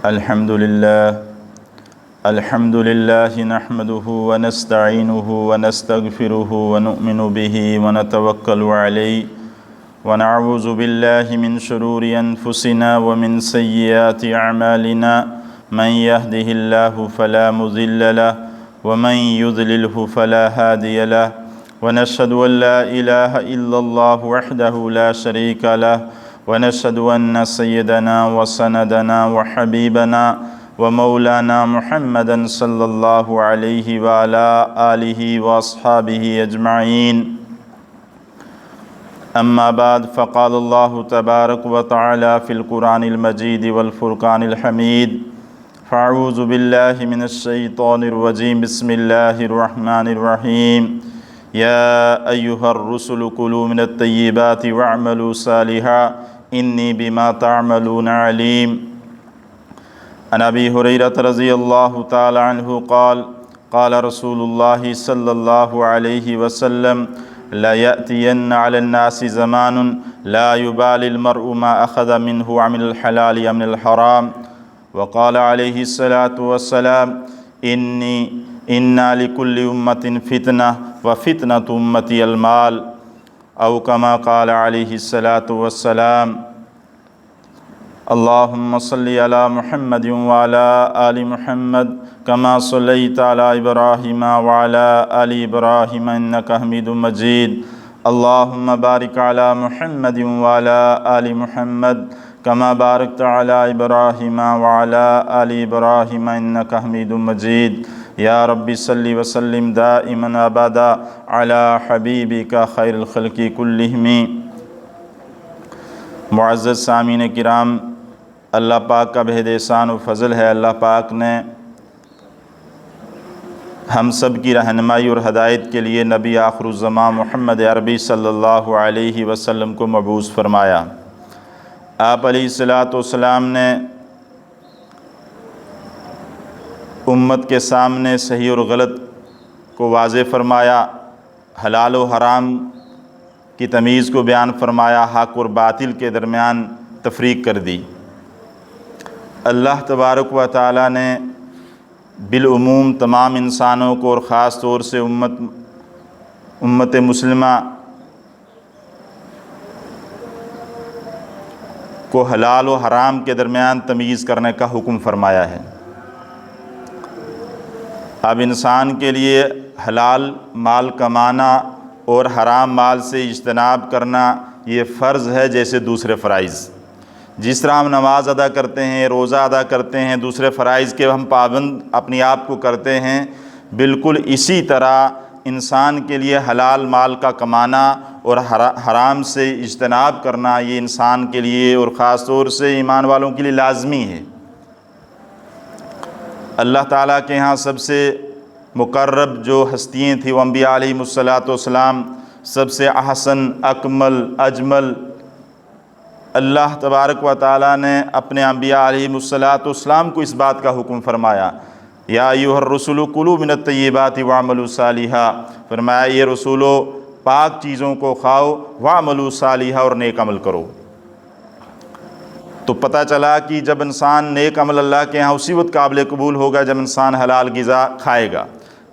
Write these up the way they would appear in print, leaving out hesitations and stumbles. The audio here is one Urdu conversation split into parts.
الحمد لله نحمده ونستعينه ونستغفره ونؤمن به ونتوكل عليه ونعوذ بالله من شرور أنفسنا ومن سيئات أعمالنا من يهده الله فلا مضل له ومن يضلله فلا هادي له ونشهد أن لا إله إلا الله وحده لا شريك له ونشهد أن سيدنا وسندنا وحبيبنا ومولانا محمدا صلى الله عليه وعلى آله وأصحابه أجمعين أما بعد فقال الله تبارك وتعالى في القرآن المجيد والفرقان الحميد فأعوذ بالله من الشيطان الرجيم بسم الله الرحمن الرحيم يا أيها الرسل كلوا من الطيبات واعملوا صالحا إني بما تعملون عليم عن أبي هريرة رضي الله تعالى عنه قال قال رسول الله صلى الله عليه وسلم لا يأتين على الناس زمان لا يبالي المرء ما أخذ منه عمل الحلال أم من الحرام وقال عليه الصلاة والسلام إن لكل أمة فتنة وفتنة أمتي المال أو كما قال عليه الصلاة والسلام اللهم صل على محمد وعلى آل محمد كما صليت على إبراهيم وعلى آل إبراهيم إنك حميد مجيد اللهم بارك على محمد وعلى آل محمد كما باركت على إبراهيم وعلى آل إبراهيم إنك حميد مجيد یا رب صلی وسلم دائما ابدا علی حبیبک خیر الخلق کلہم۔ معزز سامعین کرام، اللہ پاک کا بہت احسان و فضل ہے، اللہ پاک نے ہم سب کی رہنمائی اور ہدایت کے لیے نبی آخر الزمان محمد عربی صلی اللہ علیہ وسلم کو مبعوث فرمایا۔ آپ علیہ السلام نے امت کے سامنے صحیح اور غلط کو واضح فرمایا، حلال و حرام کی تمیز کو بیان فرمایا، حق اور باطل کے درمیان تفریق کر دی۔ اللہ تبارک و تعالی نے بالعموم تمام انسانوں کو اور خاص طور سے امت مسلمہ کو حلال و حرام کے درمیان تمیز کرنے کا حکم فرمایا ہے۔ اب انسان کے لیے حلال مال کمانا اور حرام مال سے اجتناب کرنا یہ فرض ہے جیسے دوسرے فرائض۔ جس طرح ہم نماز ادا کرتے ہیں، روزہ ادا کرتے ہیں، دوسرے فرائض کے ہم پابند اپنے آپ کو کرتے ہیں، بالکل اسی طرح انسان کے لیے حلال مال کا کمانا اور حرام سے اجتناب کرنا یہ انسان کے لیے اور خاص طور سے ایمان والوں کے لیے لازمی ہے۔ اللہ تعالیٰ کے ہاں سب سے مقرب جو ہستیاں تھیں وہ انبیاء علیہم السلام، سب سے احسن، اکمل، اجمل اللہ تبارک و تعالیٰ نے اپنے انبیاء علیہم السلام کو اس بات کا حکم فرمایا، یا ایھا الرسل کلوا من الطیبات واعملوا صالحا، فرمایا یہ رسولو پاک چیزوں کو کھاؤ، واعملوا صالحا اور نیک عمل کرو۔ تو پتہ چلا کہ جب انسان نیک عمل اللہ کے ہاں اسی وقت قابل قبول ہوگا جب انسان حلال غذا کھائے گا،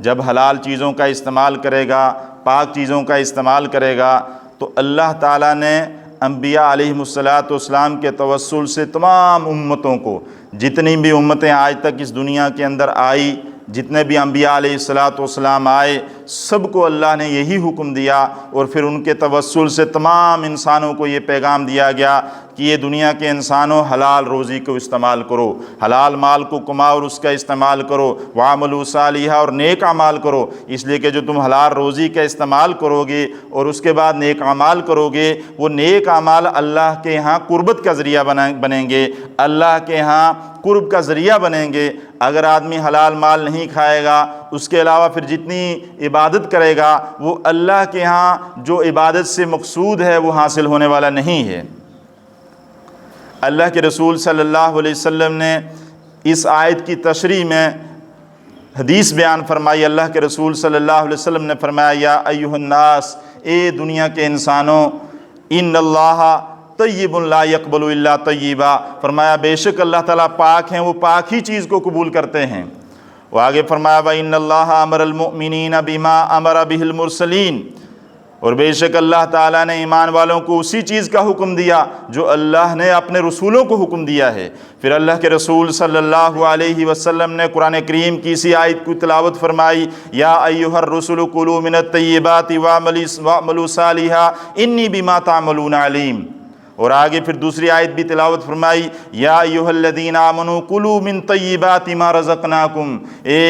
جب حلال چیزوں کا استعمال کرے گا، پاک چیزوں کا استعمال کرے گا، تو اللہ تعالیٰ نے انبیاء علیہم السلام کے توسل سے تمام امتوں کو، جتنی بھی امتیں آج تک اس دنیا کے اندر آئی، جتنے بھی انبیاء علیہ السلام آئے، سب کو اللہ نے یہی حکم دیا اور پھر ان کے توسل سے تمام انسانوں کو یہ پیغام دیا گیا کہ یہ دنیا کے انسانوں حلال روزی کو استعمال کرو، حلال مال کو کماؤ اور اس کا استعمال کرو، وَاعْمَلُوا صَالِحًا اور نیک اعمال کرو، اس لیے کہ جو تم حلال روزی کا استعمال کرو گے اور اس کے بعد نیک اعمال کرو گے، وہ نیک اعمال اللہ کے ہاں قربت کا ذریعہ بنیں گے، اللہ کے ہاں قرب کا ذریعہ بنیں گے۔ اگر آدمی حلال مال نہیں کھائے گا، اس کے علاوہ پھر جتنی عبادت کرے گا وہ اللہ کے ہاں جو عبادت سے مقصود ہے وہ حاصل ہونے والا نہیں ہے۔ اللہ کے رسول صلی اللہ علیہ وسلم نے اس آیت کی تشریح میں حدیث بیان فرمائی۔ اللہ کے رسول صلی اللہ علیہ وسلم نے فرمایا، یا ایھا الناس، اے دنیا کے انسانوں، ان اللہ طیب لا یقبل الا طیبا، فرمایا بے شک اللہ تعالیٰ پاک ہیں، وہ پاک ہی چیز کو قبول کرتے ہیں۔ وہ آگے فرمایا وَإِنَّ اللَّهَ أَمَرَ الْمُؤْمِنِينَ بِمَا أَمَرَ بِهِ الْمُرْسَلِينَ، اور بے شک اللہ تعالیٰ نے ایمان والوں کو اسی چیز کا حکم دیا جو اللہ نے اپنے رسولوں کو حکم دیا ہے۔ پھر اللہ کے رسول صلی اللہ علیہ وسلم نے قرآن کریم کی اسی آیت کو تلاوت فرمائی، یا ایھا الرسل کلوا من الطیبات واعملوا صالحا انی بما تعملون علیم، اور آگے پھر دوسری آیت بھی تلاوت فرمائی، یا ایھا الذین آمنوا کلوا من طیبات ما رزقناکم، اے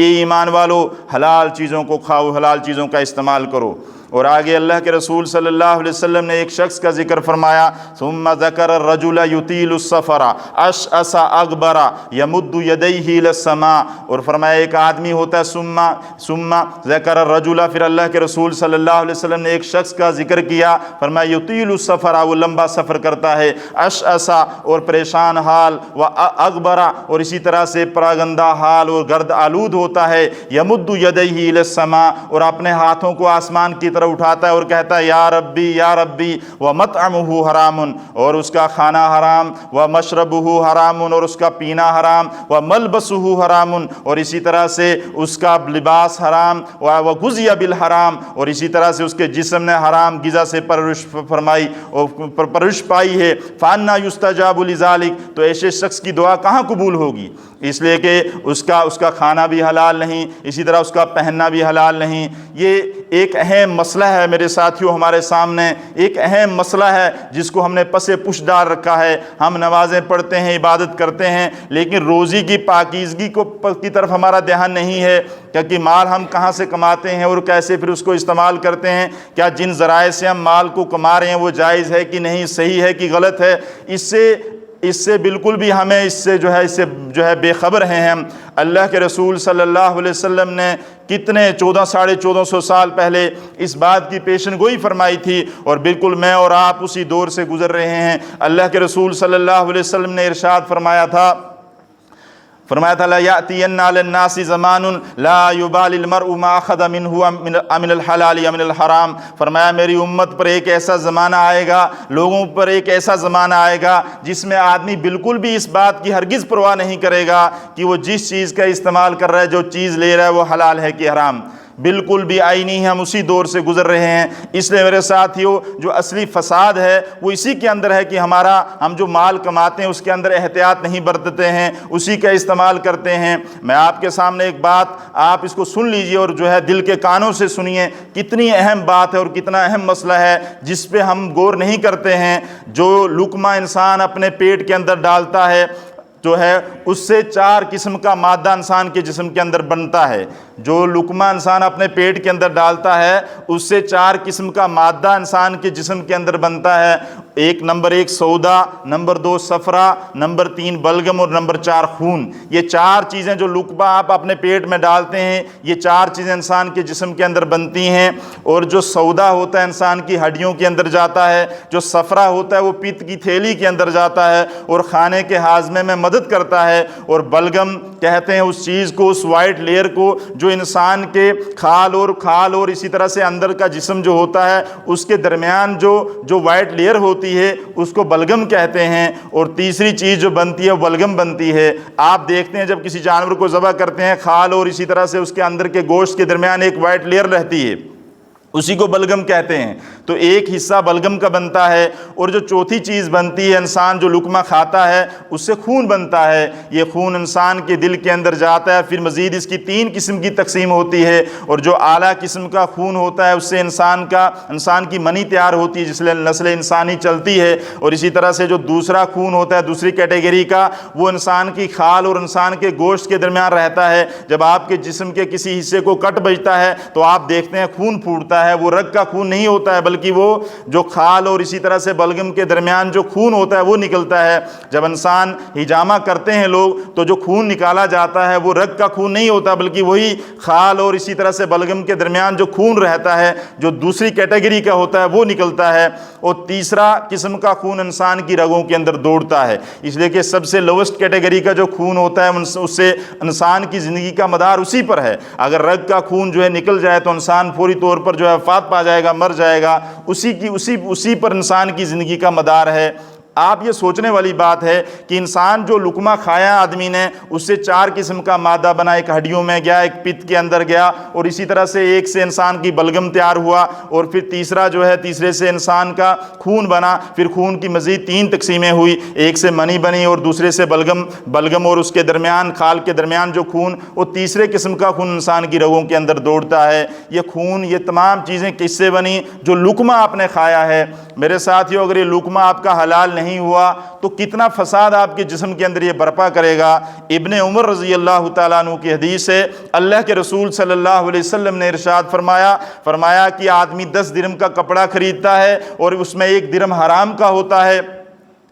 ایمان والو حلال چیزوں کو کھاؤ، حلال چیزوں کا استعمال کرو۔ اور آگے اللہ کے رسول صلی اللہ علیہ وسلم نے ایک شخص کا ذکر فرمایا، ثم ذکر الرجل یطیل السفر اشعث اغبر یمد یدیہ الی السماء، اور فرمایا ایک آدمی ہوتا ہے، ثم ذکر الرجل، پھر اللہ کے رسول صلی اللہ علیہ وسلم نے ایک شخص کا ذکر کیا، فرمایا یطیل السفر، وہ لمبا سفر کرتا ہے، اشعث اور پریشان حال، و اغبر اور اسی طرح سے پراگندہ حال اور گرد آلود ہوتا ہے، یمد یدیہ الی السماء، اور اپنے ہاتھوں کو آسمان کی طرف اٹھاتا ہے اور کہتا ہے یا ربی یا ربی، ومطعمہ حرام، اور اس کا کھانا حرام، ومشربہ حرام، اور اس کا پینا حرام، وملبسہ حرام، اور اسی طرح سے اس کا لباس حرام، وغذی بالحرام، اور اسی طرح سے اس کے جسم نے حرام غذا سے پرورش فرمائی اور پرورش پائی ہے، فانا یستجاب لذالک، تو ایسے شخص کی دعا کہاں قبول ہوگی؟ اس لیے کہ اس کا کھانا بھی حلال نہیں، اسی طرح اس کا پہننا بھی حلال نہیں۔ یہ ایک اہم مسئلہ ہے میرے ساتھیوں، ہمارے سامنے ایک اہم مسئلہ ہے جس کو ہم نے پس پش ڈال رکھا ہے۔ ہم نمازیں پڑھتے ہیں، عبادت کرتے ہیں، لیکن روزی کی پاکیزگی کی طرف ہمارا دھیان نہیں ہے کہ مال ہم کہاں سے کماتے ہیں اور کیسے پھر اس کو استعمال کرتے ہیں، کیا جن ذرائع سے ہم مال کو کما رہے ہیں وہ جائز ہے کہ نہیں، صحیح ہے کہ غلط ہے۔ اس سے بالکل بھی ہمیں اس سے جو ہے بے خبر ہیں ہم۔ اللہ کے رسول صلی اللہ علیہ وسلم نے کتنے 1400 سال پہلے اس بات کی پیشن گوئی فرمائی تھی، اور بالکل میں اور آپ اسی دور سے گزر رہے ہیں۔ اللہ کے رسول صلی اللہ علیہ وسلم نے ارشاد فرمایا تھا لا یأتین علی الناس زمان لا یبالی المرء ما اخذ منہ من الحلال یا من الحرام، فرمایا میری امت پر ایک ایسا زمانہ آئے گا، لوگوں پر ایک ایسا زمانہ آئے گا جس میں آدمی بالکل بھی اس بات کی ہرگز پرواہ نہیں کرے گا کہ وہ جس چیز کا استعمال کر رہا ہے، جو چیز لے رہا ہے، وہ حلال ہے کہ حرام۔ بالکل بھی آئینی ہم اسی دور سے گزر رہے ہیں۔ اس لیے میرے ساتھیوں، جو اصلی فساد ہے وہ اسی کے اندر ہے کہ ہم جو مال کماتے ہیں اس کے اندر احتیاط نہیں برتتے ہیں، اسی کا استعمال کرتے ہیں۔ میں آپ کے سامنے ایک بات، آپ اس کو سن لیجئے اور دل کے کانوں سے سنیے، کتنی اہم بات ہے اور کتنا اہم مسئلہ ہے جس پہ ہم غور نہیں کرتے ہیں۔ جو لقمہ انسان اپنے پیٹ کے اندر ڈالتا ہے اس سے 4 قسم کا مادہ انسان کے جسم کے اندر بنتا ہے۔ جو لقمہ انسان اپنے پیٹ کے اندر ڈالتا ہے اس سے 4 قسم کا مادہ انسان کے جسم کے اندر بنتا ہے۔ نمبر 1 سودا، نمبر 2 صفرا، نمبر 3 بلغم، اور نمبر 4 خون۔ یہ 4 چیزیں جو لقمہ آپ اپنے پیٹ میں ڈالتے ہیں، یہ 4 چیزیں انسان کے جسم کے اندر بنتی ہیں۔ اور جو سودا ہوتا ہے انسان کی ہڈیوں کے اندر جاتا ہے، جو صفرا ہوتا ہے وہ پت کی تھیلی کے اندر جاتا ہے اور کھانے کے ہاضمے میں مدد کرتا ہے، اور بلغم کہتے ہیں اس چیز کو، اس وائٹ لیئر کو جو انسان کے کھال اور اسی طرح سے اندر کا جسم جو ہوتا ہے اس کے درمیان جو وائٹ لیئر ہوتی ہے اس کو بلغم کہتے ہیں۔ اور تیسری چیز جو بنتی ہے وہ بلغم بنتی ہے۔ آپ دیکھتے ہیں جب کسی جانور کو ذبح کرتے ہیں، کھال اور اسی طرح سے اس کے اندر کے گوشت کے درمیان ایک وائٹ لیئر رہتی ہے، اسی کو بلغم کہتے ہیں۔ تو ایک حصہ بلغم کا بنتا ہے، اور جو چوتھی چیز بنتی ہے، انسان جو لقمہ کھاتا ہے اس سے خون بنتا ہے۔ یہ خون انسان کے دل کے اندر جاتا ہے۔ پھر مزید اس کی 3 قسم کی تقسیم ہوتی ہے، اور جو اعلیٰ قسم کا خون ہوتا ہے اس سے انسان کی منی تیار ہوتی ہے، جس سے نسل انسانی چلتی ہے۔ اور اسی طرح سے جو دوسرا خون ہوتا ہے دوسری کیٹیگری کا، وہ انسان کی کھال اور انسان کے گوشت کے درمیان رہتا ہے۔ جب آپ کے جسم کے کسی حصے کو کٹ بجتا ہے تو آپ دیکھتے ہیں خون پھوٹتا ہے، وہ رگ کا خون نہیں ہوتا ہے، بلکہ وہ جو کھال اور اسی طرح سے بلغم کے درمیان جو خون ہوتا ہے وہ نکلتا ہے۔ جب انسان ہجامہ کرتے ہیں لوگ تو جو خون نکالا جاتا ہے وہ رگ کا خون نہیں ہوتا، بلکہ وہی کھال اور اسی طرح سے بلغم کے درمیان جو خون رہتا ہے جو دوسری کیٹیگری کا ہوتا ہے وہ نکلتا ہے۔ اور تیسرا قسم کا خون انسان کی رگوں کے اندر دوڑتا ہے، اس لیے کہ سب سے لوسٹ کیٹیگری کا جو خون ہوتا ہے اس سے انسان کی زندگی کا مدار اسی پر ہے۔ اگر رگ کا خون نکل جائے تو انسان فوری طور پر وفات پا جائے گا، مر جائے گا۔ اسی پر انسان کی زندگی کا مدار ہے۔ آپ یہ سوچنے والی بات ہے کہ انسان جو لقمہ کھایا آدمی نے، اس سے 4 قسم کا مادہ بنا، ایک ہڈیوں میں گیا، ایک پت کے اندر گیا، اور اسی طرح سے ایک سے انسان کی بلغم تیار ہوا، اور پھر تیسرے سے انسان کا خون بنا، پھر خون کی مزید 3 تقسیمیں ہوئی، ایک سے منی بنی اور دوسرے سے بلغم اور اس کے درمیان کھال کے درمیان جو خون، وہ تیسرے قسم کا خون انسان کی رگوں کے اندر دوڑتا ہے۔ یہ خون، یہ تمام چیزیں کس سے بنی؟ جو لقمہ آپ نے کھایا ہے۔ میرے ساتھیو، اگر یہ لقمہ آپ کا حلال نہیں ہوا تو کتنا فساد آپ کے جسم کے اندر یہ برپا کرے گا۔ ابن عمر رضی اللہ تعالیٰ عنہ کی حدیث ہے، اللہ کے رسول صلی اللہ علیہ وسلم نے ارشاد فرمایا کہ آدمی 10 درہم کا کپڑا خریدتا ہے اور اس میں 1 درہم حرام کا ہوتا ہے،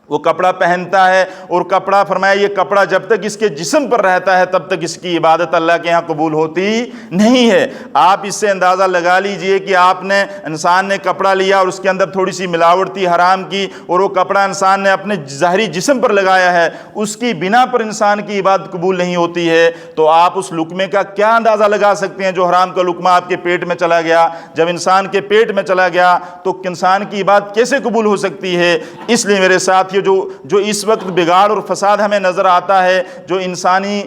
وہ کپڑا پہنتا ہے، اور کپڑا، فرمایا یہ کپڑا جب تک اس کے جسم پر رہتا ہے تب تک اس کی عبادت اللہ کے ہاں قبول ہوتی نہیں ہے۔ آپ اس سے اندازہ لگا لیجئے کہ انسان نے کپڑا لیا اور اس کے اندر تھوڑی سی ملاوٹ تھی حرام کی، اور وہ کپڑا انسان نے اپنے ظاہری جسم پر لگایا ہے، اس کی بنا پر انسان کی عبادت قبول نہیں ہوتی ہے۔ تو آپ اس لقمے کا کیا اندازہ لگا سکتے ہیں جو حرام کا لقمہ آپ کے پیٹ میں چلا گیا؟ جب انسان کے پیٹ میں چلا گیا تو انسان کی عبادت کیسے قبول ہو سکتی ہے؟ اس لیے میرے ساتھ جو اس وقت بگاڑ اور فساد ہمیں نظر آتا ہے، جو انسانی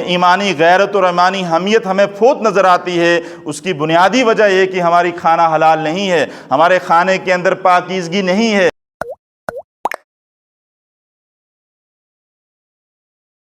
ایمانی غیرت اور ایمانی حمیت ہمیں فوت نظر آتی ہے، اس کی بنیادی وجہ یہ کہ ہماری کھانا حلال نہیں ہے، ہمارے کھانے کے اندر پاکیزگی نہیں ہے۔